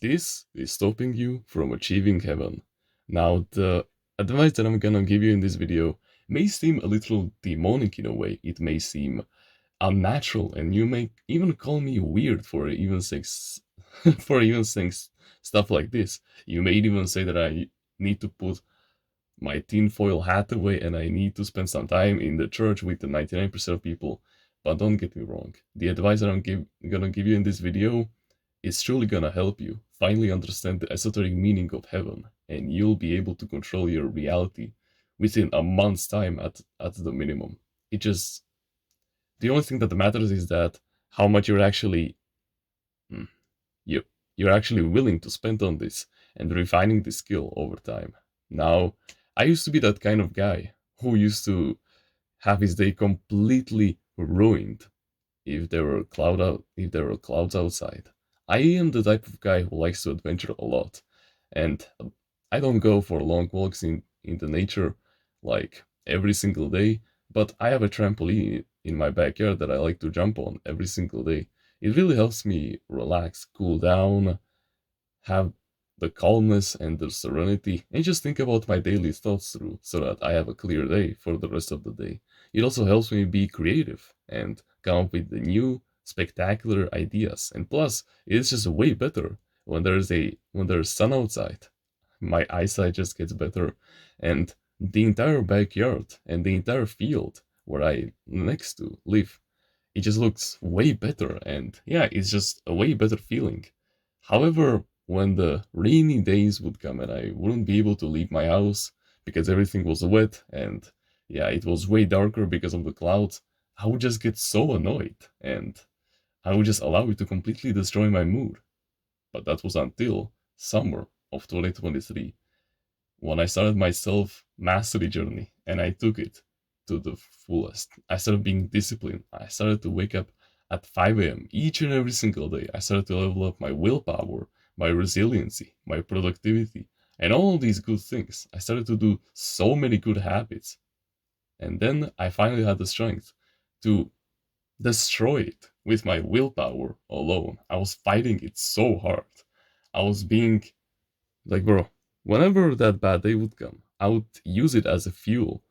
This is stopping you from achieving heaven. Now, the advice that I'm gonna give you in this video may seem a little demonic in a way. It may seem unnatural, and you may even call me weird for even saying for even saying stuff like this. You may even say that I need to put my tinfoil hat away and I need to spend some time in the church with the 99% of people. But don't get me wrong. The advice that gonna give you in this video is truly gonna help you finally understand the esoteric meaning of heaven, and you'll be able to control your reality within a month's time at the minimum. It just the only thing that matters is that how much you're actually mm, you you're actually willing to spend on this and refining the skill over time. Now, I used to be that kind of guy who used to have his day completely ruined if there were clouds outside. I am the type of guy who likes to adventure a lot, and I don't go for long walks in the nature like every single day, but I have a trampoline in my backyard that I like to jump on every single day. It really helps me relax, cool down, have the calmness and the serenity, and just think about my daily thoughts through so that I have a clear day for the rest of the day. It also helps me be creative and come up with the new, spectacular ideas. And plus, it's just way better when there's sun outside. My eyesight just gets better, and the entire backyard and the entire field where I next to live, it just looks way better, and yeah, it's just a way better feeling. However, when the rainy days would come and I wouldn't be able to leave my house because everything was wet and yeah, it was way darker because of the clouds, I would just get so annoyed and I would just allow it to completely destroy my mood. But that was until summer of 2023 when I started my self mastery journey and I took it to the fullest. I started being disciplined. I started to wake up at 5 a.m. each and every single day. I started to level up my willpower, my resiliency, my productivity, and all these good things. I started to do so many good habits. And then I finally had the strength to destroy it with my willpower alone. I was fighting it so hard. I was being like, bro, whenever that bad day would come, I would use it as a fuel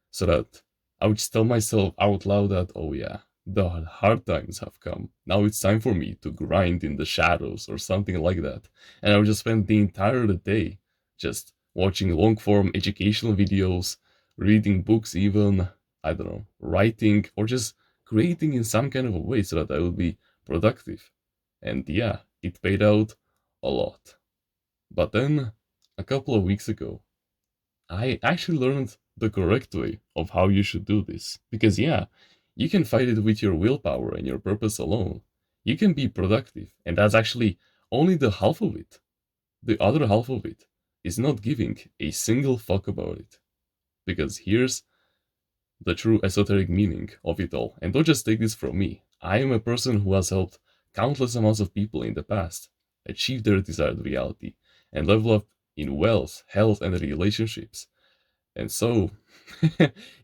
so that I would tell myself out loud that, oh yeah, the hard times have come. Now it's time for me to grind in the shadows or something like that. And I would just spend the entire day just watching long form educational videos, reading books, even, I don't know, writing, or just creating in some kind of a way so that I would be productive. And yeah, it paid out a lot. But then, a couple of weeks ago, I actually learned the correct way of how you should do this. Because, yeah, you can fight it with your willpower and your purpose alone. You can be productive, and that's actually only the half of it. The other half of it is not giving a single fuck about it. Because here's the true esoteric meaning of it all. And don't just take this from me. I am a person who has helped countless amounts of people in the past achieve their desired reality and level up in wealth, health, and relationships. And so,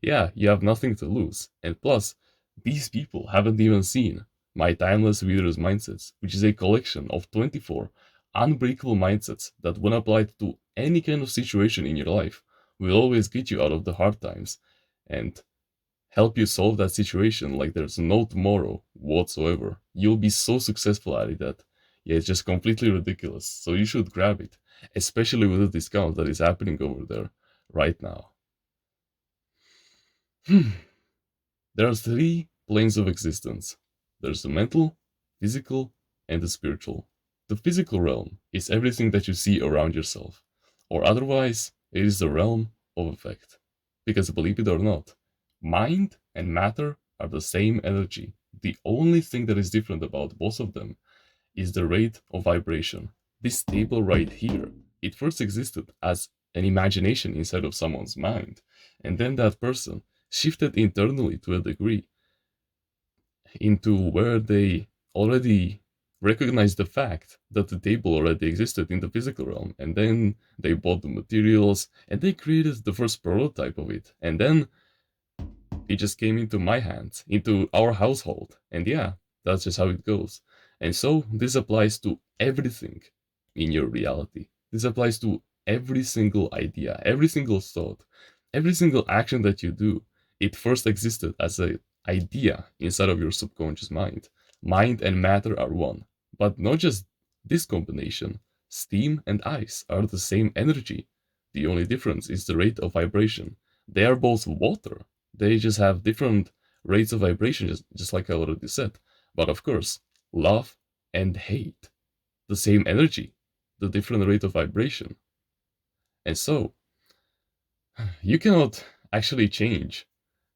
yeah, you have nothing to lose. And plus, these people haven't even seen my Timeless Reader's Mindsets, which is a collection of 24 unbreakable mindsets that, when applied to any kind of situation in your life, will always get you out of the hard times and help you solve that situation like there's no tomorrow whatsoever. You'll be so successful at it that, yeah, it's just completely ridiculous. So you should grab it, especially with the discount that is happening over there right now. There are three planes of existence. There's the mental, physical, and the spiritual. The physical realm is everything that you see around yourself, or otherwise, it is the realm of effect. Because believe it or not, mind and matter are the same energy. The only thing that is different about both of them is the rate of vibration. This table right here, it first existed as an imagination inside of someone's mind, and then that person shifted internally to a degree into where they already recognized the fact that the table already existed in the physical realm, and then they bought the materials and they created the first prototype of it, and then it just came into my hands, into our household, and yeah, that's just how it goes. And so this applies to everything in your reality. This applies to every single idea, every single thought, every single action that you do. It first existed as an idea inside of your subconscious mind. Mind and matter are one, but not just this combination. Steam and ice are the same energy. The only difference is the rate of vibration. They are both water. They just have different rates of vibration, just like I already said. But of course, love and hate, the same energy, the different rate of vibration. And so, you cannot actually change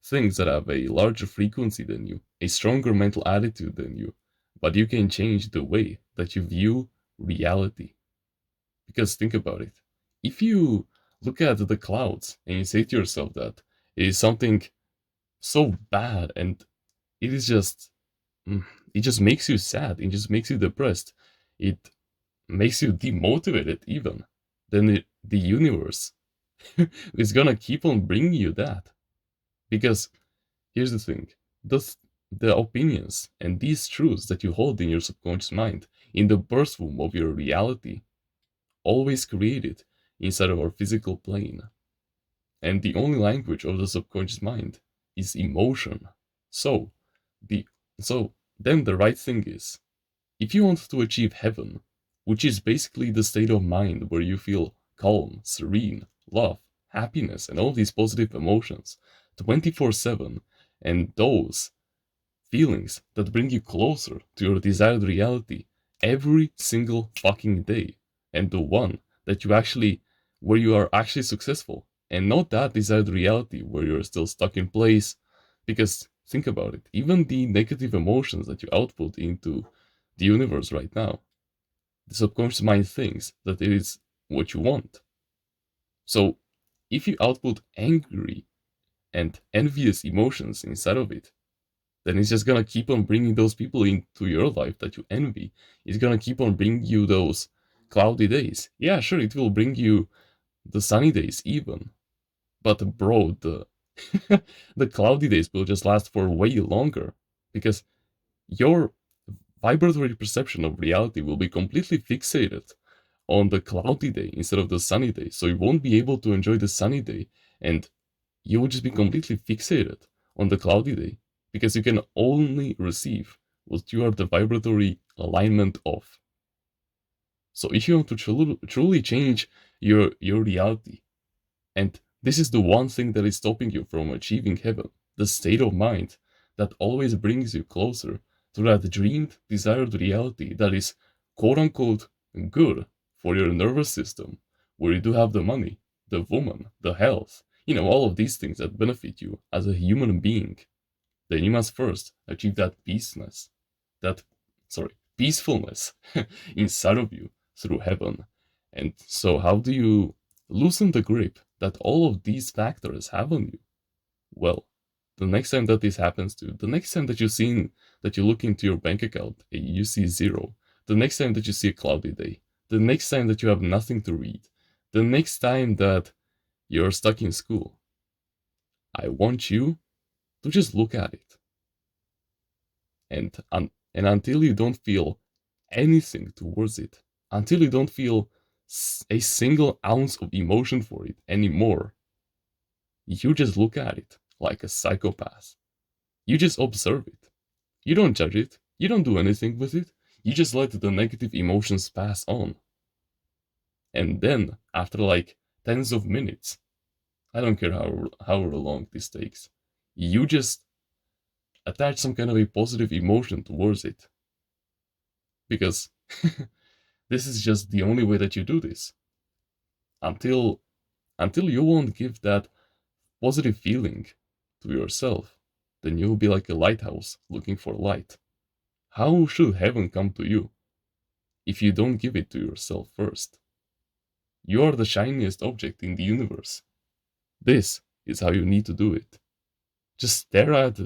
things that have a larger frequency than you, a stronger mental attitude than you, but you can change the way that you view reality. Because think about it. If you look at the clouds and you say to yourself that it is something so bad and it is just it just makes you sad, it just makes you depressed, it makes you demotivated even, then the universe is gonna keep on bringing you that. Because here's the thing, the opinions and these truths that you hold in your subconscious mind, in the birth womb of your reality, always created inside of our physical plane. And the only language of the subconscious mind is emotion. So, the so then the right thing is, if you want to achieve heaven, which is basically the state of mind where you feel calm, serene, love, happiness, and all these positive emotions 24/7, and those feelings that bring you closer to your desired reality every single fucking day, and the one that you actually, where you are actually successful, and not that desired reality where you're still stuck in place. Because think about it, even the negative emotions that you output into the universe right now, the subconscious mind thinks that it is what you want. So if you output angry and envious emotions inside of it, then it's just gonna keep on bringing those people into your life that you envy. It's gonna keep on bringing you those cloudy days. Yeah, sure, it will bring you the sunny days even. But bro, the the cloudy days will just last for way longer because your vibratory perception of reality will be completely fixated on the cloudy day instead of the sunny day. So you won't be able to enjoy the sunny day, and you will just be completely fixated on the cloudy day because you can only receive what you are the vibratory alignment of. So if you want to truly change your reality, and this is the one thing that is stopping you from achieving heaven, the state of mind that always brings you closer to that dreamed, desired reality that is quote unquote good for your nervous system, where you do have the money, the woman, the health, all of these things that benefit you as a human being. Then you must first achieve that that, peacefulness inside of you through heaven. And so, how do you loosen the grip that all of these factors have on you? Well, the next time that this happens to you, the next time that that you look into your bank account and you see zero, the next time that you see a cloudy day, the next time that you have nothing to read, the next time that you're stuck in school, I want you to just look at it. And until you don't feel anything towards it, until you don't feel a single ounce of emotion for it anymore, you just look at it like a psychopath. You just observe it. You don't judge it. You don't do anything with it. You just let the negative emotions pass on. And then, after like tens of minutes, I don't care however long this takes, you just attach some kind of a positive emotion towards it. Because this is just the only way that you do this. Until you won't give that positive feeling to yourself, then you'll be like a lighthouse looking for light. How should heaven come to you if you don't give it to yourself first? You are the shiniest object in the universe. This is how you need to do it. Just stare at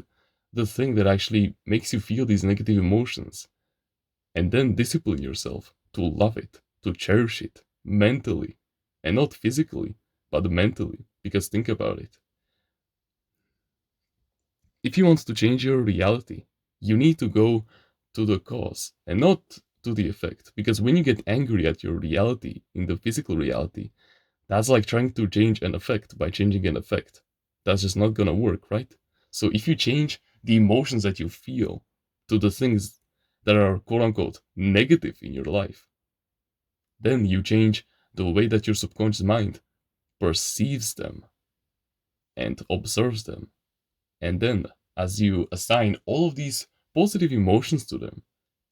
the thing that actually makes you feel these negative emotions, and then discipline yourself to love it, to cherish it mentally, and not physically, but mentally. Because think about it. If you want to change your reality, you need to go to the cause and not to the effect. Because when you get angry at your reality, in the physical reality, that's like trying to change an effect by changing an effect. That's just not gonna work, right? So if you change the emotions that you feel to the things that are quote unquote negative in your life, then you change the way that your subconscious mind perceives them and observes them. And then, as you assign all of these positive emotions to them,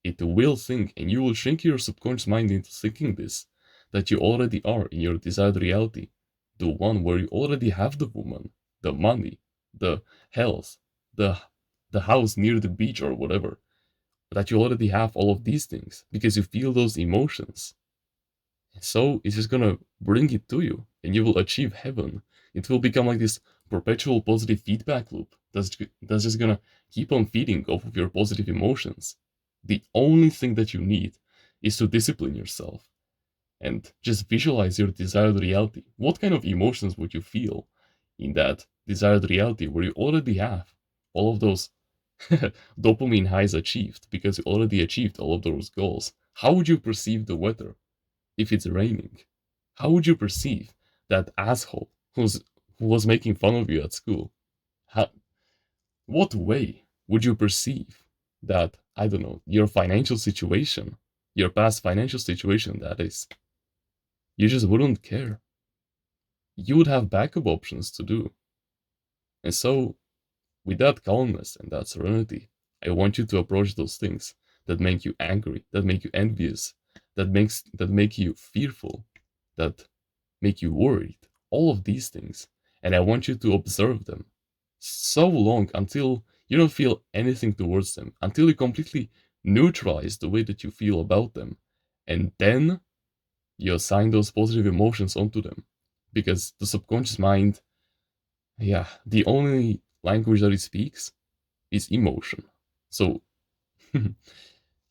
it will think, and you will shrink your subconscious mind into thinking this, that you already are in your desired reality, the one where you already have the woman, the money, the health, the the house near the beach or whatever, that you already have all of these things because you feel those emotions. So it's just gonna bring it to you, and you will achieve heaven. It will become like this perpetual positive feedback loop that's just gonna keep on feeding off of your positive emotions. The only thing that you need is to discipline yourself and just visualize your desired reality. What kind of emotions would you feel in that desired reality where you already have all of those dopamine highs achieved because you already achieved all of those goals? How would you perceive the weather if it's raining? How would you perceive that asshole who was making fun of you at school? How, what way would you perceive that, I don't know, your financial situation, your past financial situation, that is? You just wouldn't care. You would have backup options to do. And so, with that calmness and that serenity, I want you to approach those things that make you angry, that make you envious, that make you fearful, that make you worried. All of these things. And I want you to observe them so long until you don't feel anything towards them, until you completely neutralize the way that you feel about them. And then you assign those positive emotions onto them. Because the subconscious mind, yeah, the only language that it speaks is emotion. So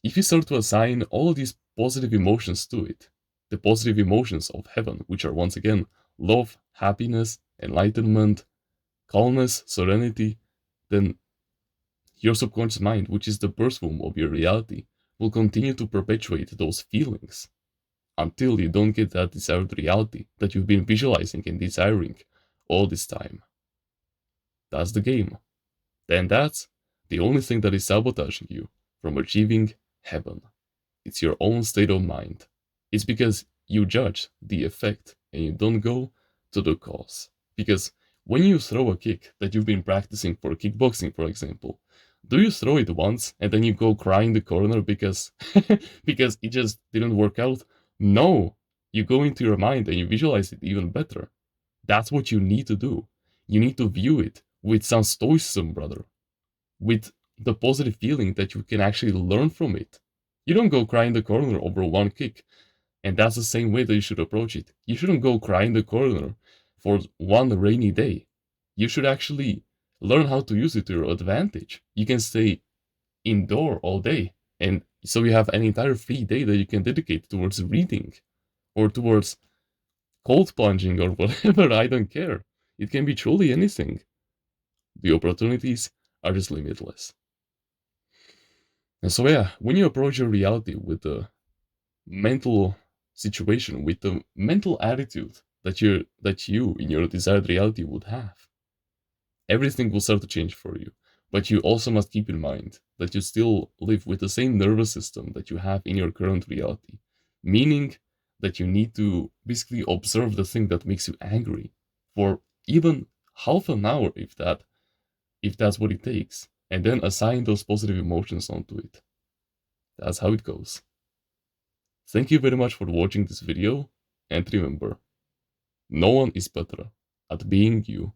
if you start to assign all these positive emotions to it, the positive emotions of heaven, which are once again love, happiness, enlightenment, calmness, serenity, then your subconscious mind, which is the birth womb of your reality, will continue to perpetuate those feelings until you don't get that desired reality that you've been visualizing and desiring all this time. That's the game. Then that's the only thing that is sabotaging you from achieving heaven. It's your own state of mind. It's because you judge the effect and you don't go to the cause. Because when you throw a kick that you've been practicing for kickboxing, for example, do you throw it once and then you go cry in the corner because because it just didn't work out? No, you go into your mind and you visualize it even better. That's what you need to do. You need to view it with some stoicism, brother, with the positive feeling that you can actually learn from it. You don't go cry in the corner over one kick, and that's the same way that you should approach it. You shouldn't go cry in the corner for one rainy day. You should actually learn how to use it to your advantage. You can stay indoor all day, and so you have an entire free day that you can dedicate towards reading or towards cold plunging or whatever. I don't care. It can be truly anything. The opportunities are just limitless. And so, yeah, when you approach your reality with the mental situation, with the mental attitude that you in your desired reality would have, everything will start to change for you. But you also must keep in mind that you still live with the same nervous system that you have in your current reality, meaning that you need to basically observe the thing that makes you angry for even half an hour, if that's what it takes, and then assign those positive emotions onto it. That's how it goes. Thank you very much for watching this video, and remember, no one is better at being you